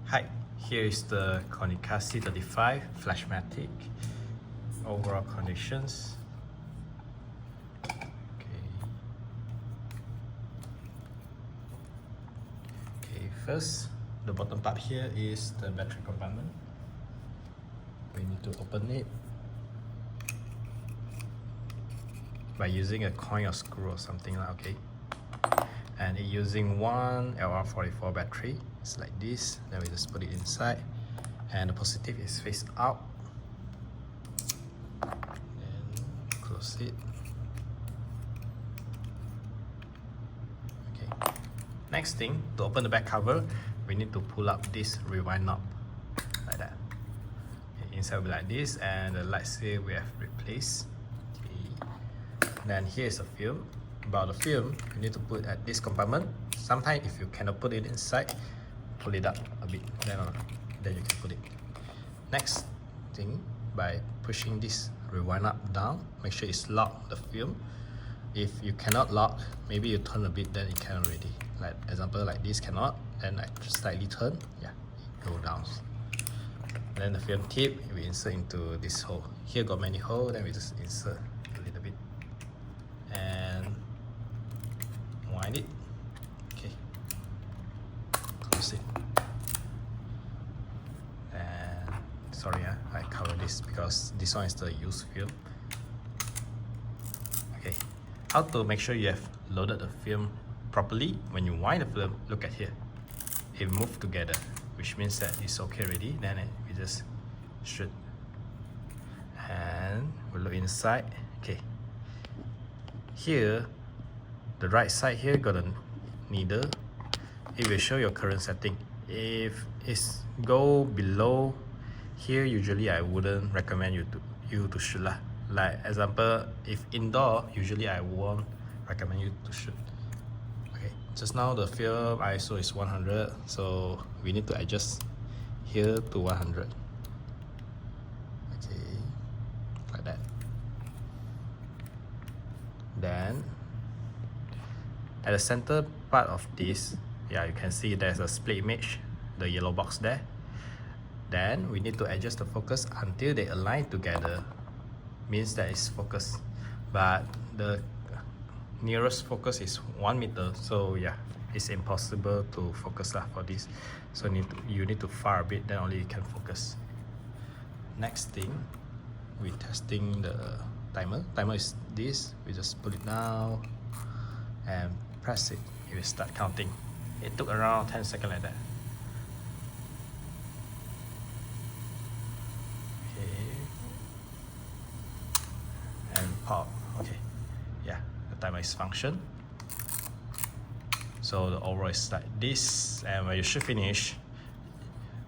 Hi, here is the Konica C35 Flashmatic overall conditions. Okay, first the bottom part here is the battery compartment. We need to open it by using a coin or screw or something like okay. And it using one LR44 battery. It's like this. Then we just put it inside, and the positive is face out. Then close it. Okay. Next thing, to open the back cover, we need to pull up this rewind knob like that. Okay, inside will be like this, and the lights here we have replaced. Okay. Then here is a film. About the film, you need to put at this compartment. Sometimes if you cannot put it inside, pull it up a bit, then you can put it. Next thing, by pushing this rewind up down, make sure it's locked, the film. If you cannot lock, maybe you turn a bit, then it can already. Like example like this cannot, then I slightly turn, yeah, it go down. Then the film tip, we insert into this hole. Here got many holes, then we just insert a little bit. And wind it. Okay. Close it. And sorry, I cover this because this one is the used film. Okay. How to make sure you have loaded the film properly? When you wind the film, look at here. It moved together, which means that it's okay already. Then we just shoot. And we look inside. Okay. Here, the right side here got a needle. It will show your current setting. If it's go below here, usually I wouldn't recommend you to shoot lah. Like example, if indoor, usually I won't recommend you to shoot. Okay, just now the film ISO is 100, so we need to adjust here to 100. Okay, like that. Then at the center part of this, yeah, you can see there's a split image, the yellow box there. Then we need to adjust the focus until they align together. Means that it's focused, but the nearest focus is 1 meter, so yeah, it's impossible to focus lah for this. So you need to far a bit, then only you can focus. Next thing, we're testing the timer. Timer is this. We just put it down and press it. It will start counting. It took around 10 seconds like that. Okay. And pop. Okay. Yeah, the timer is function. So the overall is like this. And when you should finish,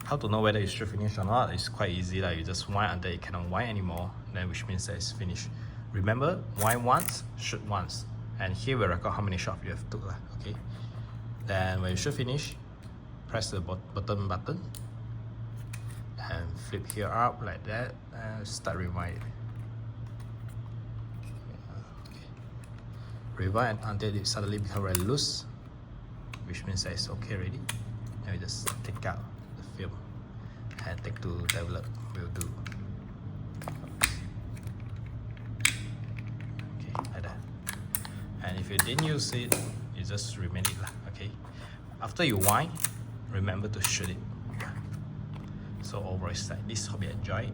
how to know whether you should finish or not? It's quite easy. Like you just wind until you cannot wind anymore. Then which means that it's finished. Remember, wind once, shoot once. And here we record how many shots you have took. Okay. Then when you should finish, press the bottom button and flip here up like that and start rewind. Okay. Rewind until it suddenly becomes very loose, which means that it's okay already. And we just take out the film and take to develop will do. Okay, like that. And if you didn't use it, you just remain it lah. Okay. After you wind, remember to shoot it. So overall it's like this. Hope you enjoy it.